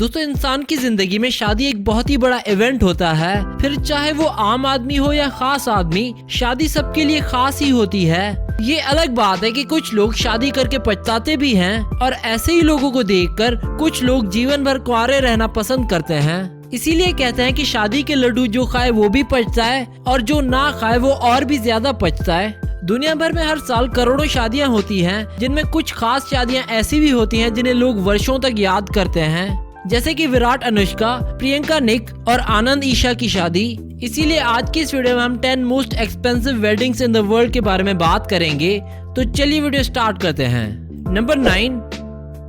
दोस्तों, इंसान की जिंदगी में शादी एक बहुत ही बड़ा इवेंट होता है। फिर चाहे वो आम आदमी हो या खास आदमी, शादी सबके लिए खास ही होती है। ये अलग बात है कि कुछ लोग शादी करके पछताते भी हैं और ऐसे ही लोगों को देखकर कुछ लोग जीवन भर कुंवारे रहना पसंद करते हैं। इसीलिए कहते हैं कि शादी के लड्डू जो खाए वो भी पछताए और जो ना खाए वो और भी ज्यादा पछताए। दुनिया भर में हर साल करोड़ों शादियां होती हैं, जिनमें कुछ खास शादियां ऐसी भी होती हैं जिन्हें लोग वर्षों तक याद करते हैं, जैसे कि विराट अनुष्का, प्रियंका निक और आनंद ईशा की शादी। इसीलिए आज की इस वीडियो में हम 10 most expensive weddings in the world के बारे में बात करेंगे। तो चलिए वीडियो स्टार्ट करते हैं। नंबर 9,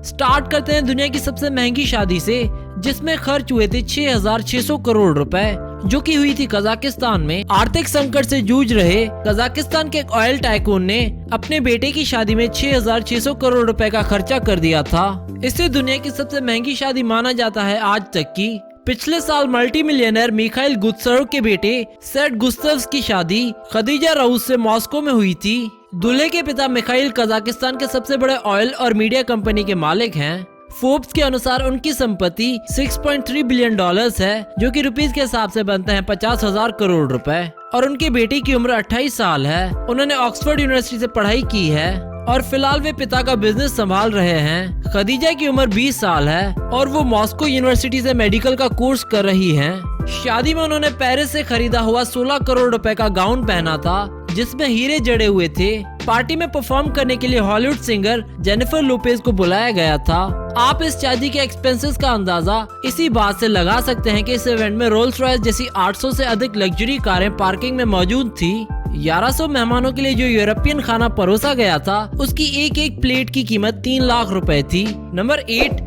स्टार्ट करते हैं दुनिया की सबसे महंगी शादी से, जिसमें खर्च हुए थे 6,600 करोड़ रुपए, जो कि हुई थी कजाकिस्तान में। आर्थिक संकट से जूझ रहे कजाकिस्तान के एक ऑयल टाइकून ने अपने बेटे की शादी में 6,600 करोड़ रुपए का खर्चा कर दिया था। इसे दुनिया की सबसे महंगी शादी माना जाता है आज तक की। पिछले साल मल्टी मिलियनर मिखाइल गुत्सर्व के बेटे सेट गुस्तव्स की शादी खदीजा राउस से मॉस्को में हुई थी। दूल्हे के पिता मिखाइल कजाकिस्तान के सबसे बड़े ऑयल और मीडिया कंपनी के मालिक हैं। फोर्ब्स के अनुसार उनकी संपत्ति $6.3 बिलियन है, जो कि रुपीस के हिसाब से बनते हैं 50,000 करोड़ रुपए। और उनके बेटे की उम्र 28 साल है। उन्होंने ऑक्सफोर्ड यूनिवर्सिटी से पढ़ाई की है और फिलहाल वे पिता का बिजनेस संभाल रहे हैं। खदीजा की उम्र 20 साल है और वो मॉस्को यूनिवर्सिटी से मेडिकल का कोर्स कर रही हैं। शादी में उन्होंने पेरिस से खरीदा हुआ 16 करोड़ रुपए का गाउन पहना था, जिसमें हीरे जड़े हुए थे। पार्टी में परफॉर्म करने के लिए हॉलीवुड सिंगर जेनिफर लोपेज को बुलाया गया था। आप इस शादी के एक्सपेंसेस का अंदाजा इसी बात से लगा सकते हैं कि इस इवेंट में रोल्स रॉयस जैसी 800 से अधिक लग्जरी कारें पार्किंग में मौजूद थी। 1100 मेहमानों के लिए जो यूरोपियन खाना परोसा गया था, उसकी एक एक प्लेट की कीमत 3 लाख रुपए थी। नंबर 8,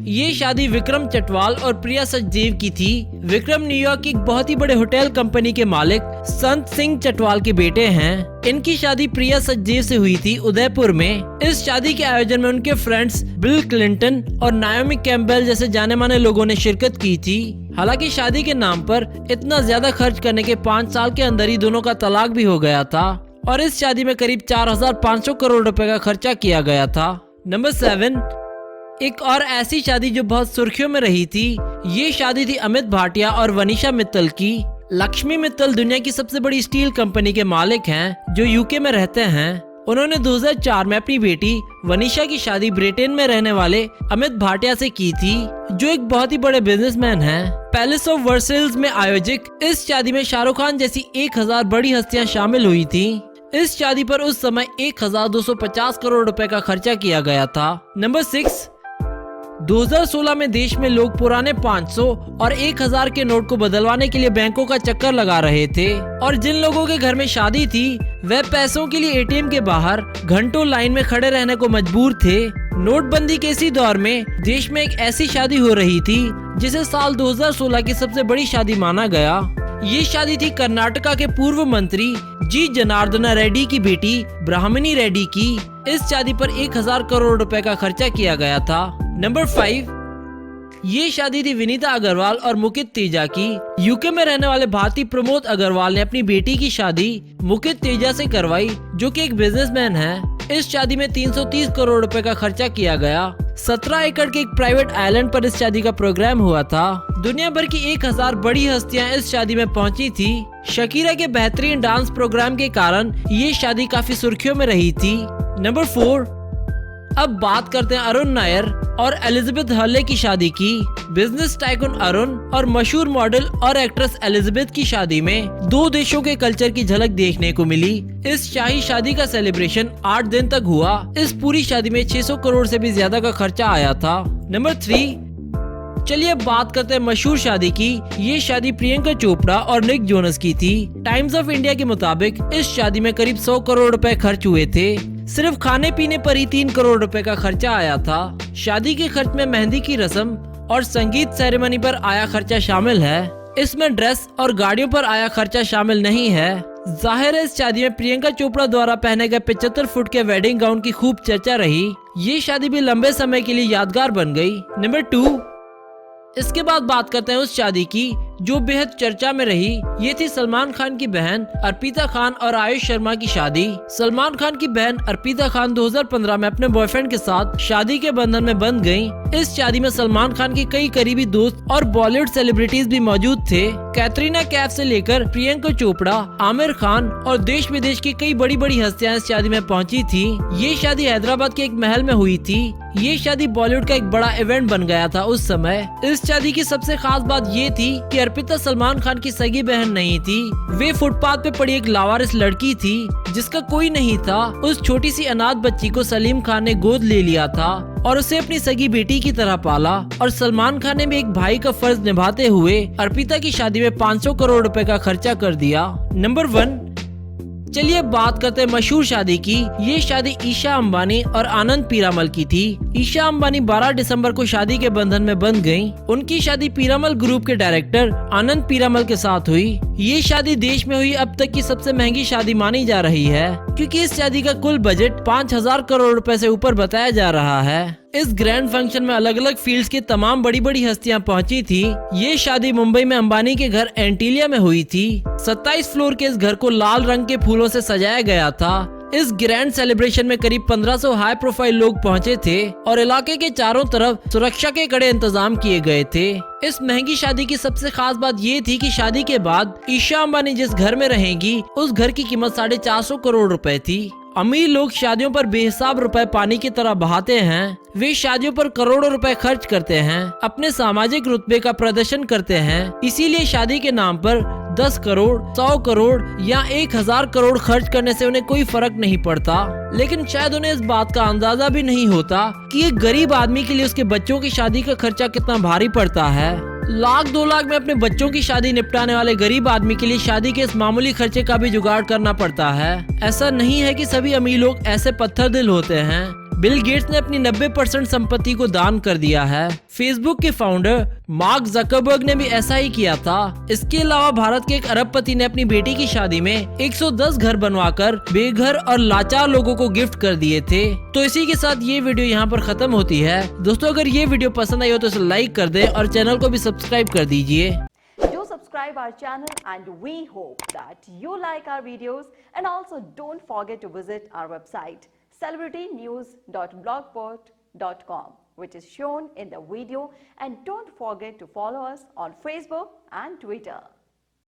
ये शादी विक्रम चटवाल और प्रिया सचदेव की थी। विक्रम न्यूयॉर्क की एक बहुत ही बड़े होटल कंपनी के मालिक संत सिंह चटवाल के बेटे हैं। इनकी शादी प्रिया सचदेव से हुई थी उदयपुर में। इस शादी के आयोजन में उनके फ्रेंड्स बिल क्लिंटन और नाओमी कैम्पबेल जैसे जाने माने लोगों ने शिरकत की थी। हालांकि शादी के नाम पर इतना ज्यादा खर्च करने के 5 साल के अंदर ही दोनों का तलाक भी हो गया था और इस शादी में करीब 4,500 करोड़ रुपए का खर्चा किया गया था। नंबर 7, एक और ऐसी शादी जो बहुत सुर्खियों में रही थी। ये शादी थी अमित भाटिया और वनीशा मित्तल की। लक्ष्मी मित्तल दुनिया की सबसे बड़ी स्टील कंपनी के मालिक हैं, जो यूके में रहते हैं। उन्होंने 2004 में अपनी बेटी वनीशा की शादी ब्रिटेन में रहने वाले अमित भाटिया से की थी, जो एक बहुत ही बड़े बिजनेसमैन हैं। पैलेस ऑफ वर्सेल्स में आयोजित इस शादी में शाहरुख खान जैसी 1000 बड़ी हस्तियां शामिल हुई थी। इस शादी पर उस समय 1,250 करोड़ रुपए का खर्चा किया गया था। नंबर 6, 2016 में देश में लोग पुराने 500 और 1000 के नोट को बदलवाने के लिए बैंकों का चक्कर लगा रहे थे और जिन लोगों के घर में शादी थी वे पैसों के लिए एटीएम के बाहर घंटों लाइन में खड़े रहने को मजबूर थे। नोटबंदी के इसी दौर में देश में एक ऐसी शादी हो रही थी जिसे साल 2016 की सबसे बड़ी शादी माना गया। ये शादी थी कर्नाटका के पूर्व मंत्री जी जनार्दना रेड्डी की बेटी ब्राह्मणी रेड्डी की। इस शादी पर 1000 करोड़ रुपए का खर्चा किया गया था। नंबर 5, ये शादी थी विनीता अग्रवाल और मुकित तेजा की। यूके में रहने वाले भारतीय प्रमोद अग्रवाल ने अपनी बेटी की शादी मुकित तेजा से करवाई, जो कि एक बिजनेसमैन है। इस शादी में 330 करोड़ रुपए का खर्चा किया गया। 17 एकड़ के एक प्राइवेट आइलैंड पर इस शादी का प्रोग्राम हुआ था। दुनिया भर की 1000 बड़ी हस्तियां इस शादी में पहुंची थी। शकीरा के बेहतरीन डांस प्रोग्राम के कारण ये शादी काफी सुर्खियों में रही थी। नंबर 4, अब बात करते हैं अरुण नायर और एलिजाबेथ हर्ले की शादी की। बिजनेस टाइकून अरुण और मशहूर मॉडल और एक्ट्रेस एलिजाबेथ की शादी में 2 देशों के कल्चर की झलक देखने को मिली। इस शाही शादी का सेलिब्रेशन 8 दिन तक हुआ। इस पूरी शादी में 600 करोड़ से भी ज्यादा का खर्चा आया था। नंबर 3, चलिए अब बात करते हैं मशहूर शादी की। ये शादी प्रियंका चोपड़ा और निक जोनस की थी। टाइम्स ऑफ इंडिया के मुताबिक इस शादी में करीब 100 करोड़ रुपए खर्च हुए थे। सिर्फ खाने पीने पर ही 3 करोड़ रुपए का खर्चा आया था। शादी के खर्च में मेहंदी की रस्म और संगीत सेरेमनी पर आया खर्चा शामिल है। इसमें ड्रेस और गाड़ियों पर आया खर्चा शामिल नहीं है। जाहिर है इस शादी में प्रियंका चोपड़ा द्वारा पहने गए 75 फुट के वेडिंग गाउन की खूब चर्चा रही। ये शादी भी लंबे समय के लिए यादगार बन गई। नंबर 2, इसके बाद बात करते हैं उस शादी की जो बेहद चर्चा में रही, ये थी सलमान खान की बहन अर्पिता खान और आयुष शर्मा की शादी। सलमान खान की बहन अर्पिता खान 2015 में अपने बॉयफ्रेंड के साथ शादी के बंधन में बंध गयी। इस शादी में सलमान खान के कई करीबी दोस्त और बॉलीवुड सेलिब्रिटीज भी मौजूद थे। कैटरीना कैफ से लेकर प्रियंका चोपड़ा, आमिर खान और देश विदेश की कई बड़ी बड़ी हस्तियां इस शादी में पहुंची थी। ये शादी हैदराबाद के एक महल में हुई थी। ये शादी बॉलीवुड का एक बड़ा इवेंट बन गया था उस समय। इस शादी की सबसे खास बात ये थी कि अर्पिता सलमान खान की सगी बहन नहीं थी। वे फुटपाथ पे पड़ी एक लावारिस लड़की थी जिसका कोई नहीं था। उस छोटी सी अनाथ बच्ची को सलीम खान ने गोद ले लिया था और उसे अपनी सगी बेटी की तरह पाला। और सलमान खान ने भी एक भाई का फर्ज निभाते हुए अर्पिता की शादी में 500 करोड़ रुपए का खर्चा कर दिया। नंबर 1, चलिए अब बात करते हैं मशहूर शादी की। ये शादी ईशा अंबानी और आनंद पीरामल की थी। ईशा अंबानी 12 दिसंबर को शादी के बंधन में बंध गयी। उनकी शादी पीरामल ग्रुप के डायरेक्टर आनंद पीरामल के साथ हुई। ये शादी देश में हुई अब तक की सबसे महंगी शादी मानी जा रही है, क्योंकि इस शादी का कुल बजट 5000 करोड़ रुपए से ऊपर बताया जा रहा है। इस ग्रैंड फंक्शन में अलग अलग फील्ड्स की तमाम बड़ी बड़ी हस्तियां पहुंची थी। ये शादी मुंबई में अंबानी के घर एंटीलिया में हुई थी। 27 फ्लोर के इस घर को लाल रंग के फूलों से सजाया गया था। इस ग्रैंड सेलिब्रेशन में करीब 1500 हाई प्रोफाइल लोग पहुंचे थे और इलाके के चारों तरफ सुरक्षा के कड़े इंतजाम किए गए थे। इस महंगी शादी की सबसे खास बात ये थी कि शादी के बाद ईशा अंबानी जिस घर में रहेंगी उस घर की कीमत 450 करोड़ रुपए थी। अमीर लोग शादियों पर बेहिसाब रुपए पानी की तरह बहाते हैं। वे शादियों पर करोड़ों रुपए खर्च करते हैं, अपने सामाजिक रुतबे का प्रदर्शन करते हैं। इसीलिए शादी के नाम पर 10 करोड़, 100 करोड़ या 1000 करोड़ खर्च करने से उन्हें कोई फर्क नहीं पड़ता। लेकिन शायद उन्हें इस बात का अंदाजा भी नहीं होता कि एक गरीब आदमी के लिए उसके बच्चों की शादी का खर्चा कितना भारी पड़ता है। लाख 2 लाख में अपने बच्चों की शादी निपटाने वाले गरीब आदमी के लिए शादी के इस मामूली खर्चे का भी जुगाड़ करना पड़ता है। ऐसा नहीं है कि सभी अमीर लोग ऐसे पत्थर दिल होते हैं। बिल गेट्स ने अपनी 90% संपत्ति को दान कर दिया है। फेसबुक के फाउंडर मार्क जकरबर्ग ने भी ऐसा ही किया था। इसके अलावा भारत के एक अरबपति ने अपनी बेटी की शादी में 110 घर बनवाकर बेघर और लाचार लोगों को गिफ्ट कर दिए थे। तो इसी के साथ ये वीडियो यहाँ पर खत्म होती है। दोस्तों, अगर ये वीडियो पसंद आई हो तो इसे लाइक कर दें और चैनल को भी सब्सक्राइब कर दीजिए। Do subscribe our channel and we hope that you like our videos, and also don't forget to visit our website celebritynews.blogspot.com, which is shown in the video, and don't forget to follow us on Facebook and Twitter.